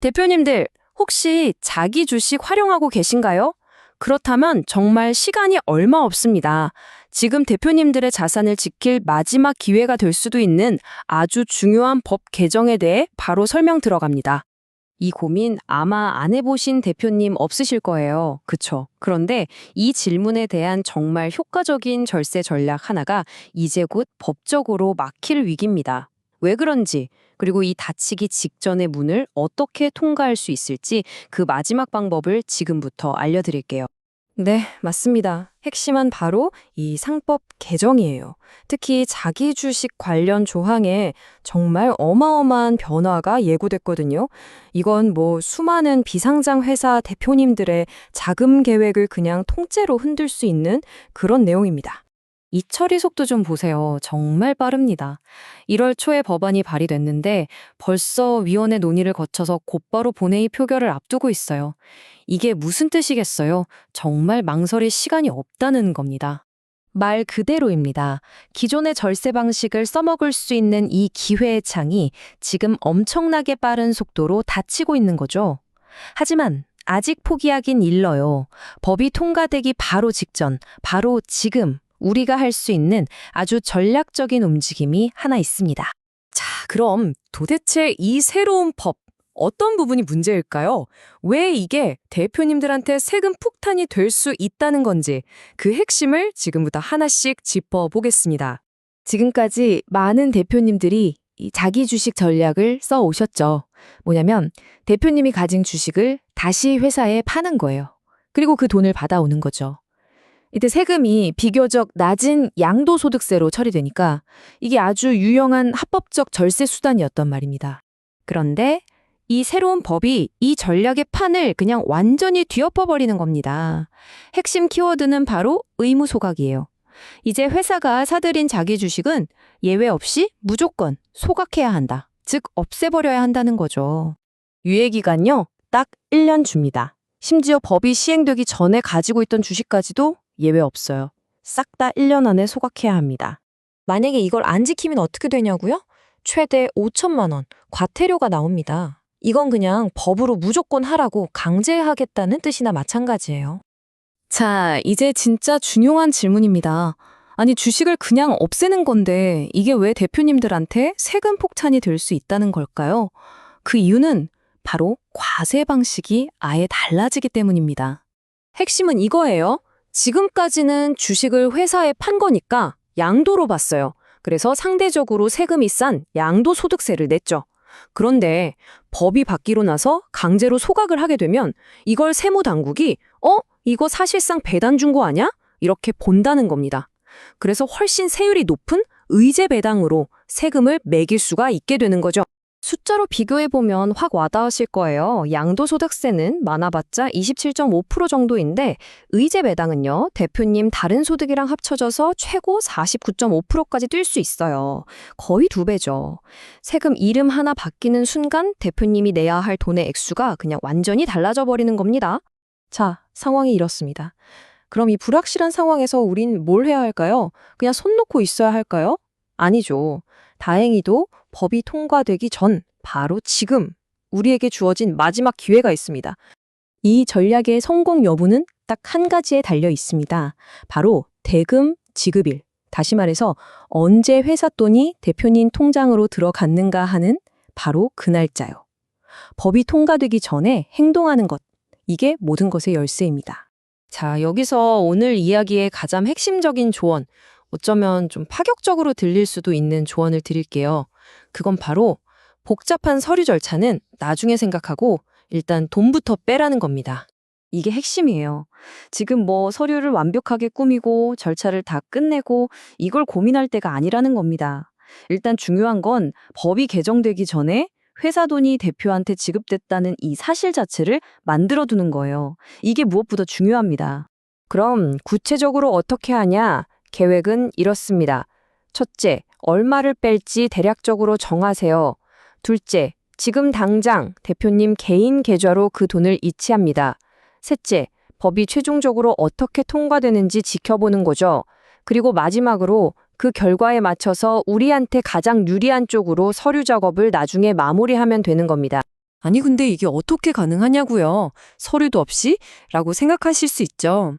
대표님들, 혹시 자기 주식 활용하고 계신가요? 그렇다면 정말 시간이 얼마 없습니다. 지금 대표님들의 자산을 지킬 마지막 기회가 될 수도 있는 아주 중요한 법 개정에 대해 바로 설명 들어갑니다. 이 고민 아마 안 해보신 대표님 없으실 거예요. 그쵸? 그런데 이 질문에 대한 정말 효과적인 절세 전략 하나가 이제 곧 법적으로 막힐 위기입니다. 왜 그런지, 그리고 이 닫히기 직전의 문을 어떻게 통과할 수 있을지 그 마지막 방법을 지금부터 알려드릴게요. 네, 맞습니다. 핵심은 바로 이 상법 개정이에요. 특히 자기 주식 관련 조항에 정말 어마어마한 변화가 예고됐거든요. 이건 뭐 수많은 비상장 회사 대표님들의 자금 계획을 그냥 통째로 흔들 수 있는 그런 내용입니다. 이 처리 속도 좀 보세요. 정말 빠릅니다. 1월 초에 법안이 발의됐는데 벌써 위원회 논의를 거쳐서 곧바로 본회의 표결을 앞두고 있어요. 이게 무슨 뜻이겠어요? 정말 망설일 시간이 없다는 겁니다. 말 그대로입니다. 기존의 절세 방식을 써먹을 수 있는 이 기회의 창이 지금 엄청나게 빠른 속도로 닫히고 있는 거죠. 하지만 아직 포기하긴 일러요. 법이 통과되기 바로 직전, 바로 지금 우리가 할 수 있는 아주 전략적인 움직임이 하나 있습니다. 자, 그럼 도대체 이 새로운 법, 어떤 부분이 문제일까요? 왜 이게 대표님들한테 세금 폭탄이 될 수 있다는 건지 그 핵심을 지금부터 하나씩 짚어보겠습니다. 지금까지 많은 대표님들이 이 자기 주식 전략을 써 오셨죠. 뭐냐면 대표님이 가진 주식을 다시 회사에 파는 거예요. 그리고 그 돈을 받아오는 거죠. 이때 세금이 비교적 낮은 양도소득세로 처리되니까 이게 아주 유용한 합법적 절세 수단이었단 말입니다. 그런데 이 새로운 법이 이 전략의 판을 그냥 완전히 뒤엎어버리는 겁니다. 핵심 키워드는 바로 의무소각이에요. 이제 회사가 사들인 자기 주식은 예외 없이 무조건 소각해야 한다. 즉 없애버려야 한다는 거죠. 유예기간요, 딱 1년 줍니다. 심지어 법이 시행되기 전에 가지고 있던 주식까지도 예외 없어요. 싹 다 1년 안에 소각해야 합니다. 만약에 이걸 안 지키면 어떻게 되냐고요? 최대 5천만 원 과태료가 나옵니다. 이건 그냥 법으로 무조건 하라고 강제하겠다는 뜻이나 마찬가지예요. 자, 이제 진짜 중요한 질문입니다. 아니, 주식을 그냥 없애는 건데 이게 왜 대표님들한테 세금 폭탄이 될 수 있다는 걸까요? 그 이유는 바로 과세 방식이 아예 달라지기 때문입니다. 핵심은 이거예요. 지금까지는 주식을 회사에 판 거니까 양도로 봤어요. 그래서 상대적으로 세금이 싼 양도소득세를 냈죠. 그런데 법이 바뀌고 나서 강제로 소각을 하게 되면 이걸 세무당국이 이거 사실상 배당 준 거 아냐? 이렇게 본다는 겁니다. 그래서 훨씬 세율이 높은 의제 배당으로 세금을 매길 수가 있게 되는 거죠. 숫자로 비교해보면 확 와닿으실 거예요. 양도소득세는 많아봤자 27.5% 정도인데 의제 배당은요, 대표님 다른 소득이랑 합쳐져서 최고 49.5%까지 뛸 수 있어요. 거의 2배죠. 세금 이름 하나 바뀌는 순간 대표님이 내야 할 돈의 액수가 그냥 완전히 달라져 버리는 겁니다. 자, 상황이 이렇습니다. 그럼 이 불확실한 상황에서 우린 뭘 해야 할까요? 그냥 손 놓고 있어야 할까요? 아니죠. 다행히도 법이 통과되기 전 바로 지금 우리에게 주어진 마지막 기회가 있습니다. 이 전략의 성공 여부는 딱 한 가지에 달려 있습니다. 바로 대금 지급일. 다시 말해서 언제 회사 돈이 대표님 통장으로 들어갔는가 하는 바로 그 날짜요. 법이 통과되기 전에 행동하는 것. 이게 모든 것의 열쇠입니다. 자, 여기서 오늘 이야기의 가장 핵심적인 조언, 어쩌면 좀 파격적으로 들릴 수도 있는 조언을 드릴게요. 그건 바로 복잡한 서류 절차는 나중에 생각하고 일단 돈부터 빼라는 겁니다. 이게 핵심이에요. 지금 뭐 서류를 완벽하게 꾸미고 절차를 다 끝내고 이걸 고민할 때가 아니라는 겁니다. 일단 중요한 건 법이 개정되기 전에 회사 돈이 대표한테 지급됐다는 이 사실 자체를 만들어두는 거예요. 이게 무엇보다 중요합니다. 그럼 구체적으로 어떻게 하냐? 계획은 이렇습니다. 첫째, 얼마를 뺄지 대략적으로 정하세요. 둘째, 지금 당장 대표님 개인 계좌로 그 돈을 이체합니다. 셋째, 법이 최종적으로 어떻게 통과되는지 지켜보는 거죠. 그리고 마지막으로 그 결과에 맞춰서 우리한테 가장 유리한 쪽으로 서류 작업을 나중에 마무리하면 되는 겁니다. 아니, 근데 이게 어떻게 가능하냐고요? 서류도 없이? 라고 생각하실 수 있죠.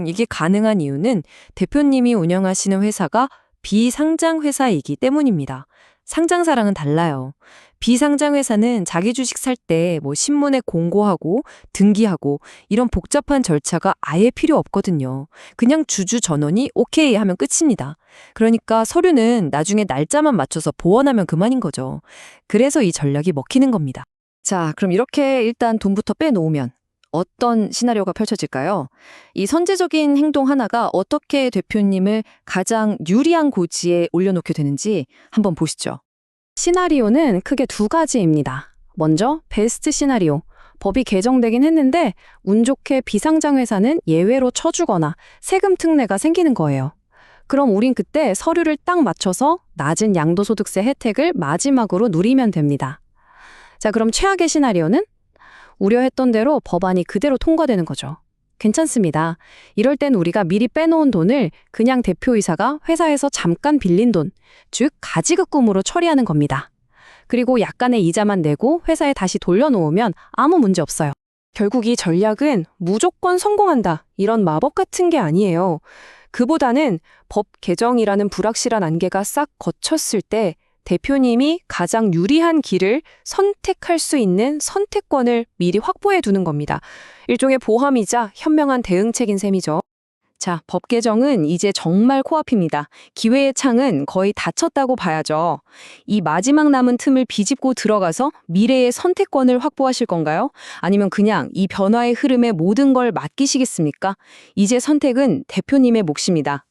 이게 가능한 이유는 대표님이 운영하시는 회사가 비상장 회사이기 때문입니다. 상장사랑은 달라요. 비상장 회사는 자기 주식 살 때 뭐 신문에 공고하고 등기하고 이런 복잡한 절차가 아예 필요 없거든요. 그냥 주주 전원이 오케이 하면 끝입니다. 그러니까 서류는 나중에 날짜만 맞춰서 보완하면 그만인 거죠. 그래서 이 전략이 먹히는 겁니다. 자, 그럼 이렇게 일단 돈부터 빼놓으면 어떤 시나리오가 펼쳐질까요? 이 선제적인 행동 하나가 어떻게 대표님을 가장 유리한 고지에 올려놓게 되는지 한번 보시죠. 시나리오는 크게 두 가지입니다. 먼저 베스트 시나리오. 법이 개정되긴 했는데 운 좋게 비상장 회사는 예외로 쳐주거나 세금 특례가 생기는 거예요. 그럼 우린 그때 서류를 딱 맞춰서 낮은 양도소득세 혜택을 마지막으로 누리면 됩니다. 자, 그럼 최악의 시나리오는 우려했던 대로 법안이 그대로 통과되는 거죠. 괜찮습니다. 이럴 땐 우리가 미리 빼놓은 돈을 그냥 대표이사가 회사에서 잠깐 빌린 돈, 즉 가지급금으로 처리하는 겁니다. 그리고 약간의 이자만 내고 회사에 다시 돌려놓으면 아무 문제 없어요. 결국 이 전략은 무조건 성공한다, 이런 마법 같은 게 아니에요. 그보다는 법 개정이라는 불확실한 안개가 싹 걷혔을 때 대표님이 가장 유리한 길을 선택할 수 있는 선택권을 미리 확보해 두는 겁니다. 일종의 보험이자 현명한 대응책인 셈이죠. 자, 법 개정은 이제 정말 코앞입니다. 기회의 창은 거의 닫혔다고 봐야죠. 이 마지막 남은 틈을 비집고 들어가서 미래의 선택권을 확보하실 건가요? 아니면 그냥 이 변화의 흐름에 모든 걸 맡기시겠습니까? 이제 선택은 대표님의 몫입니다.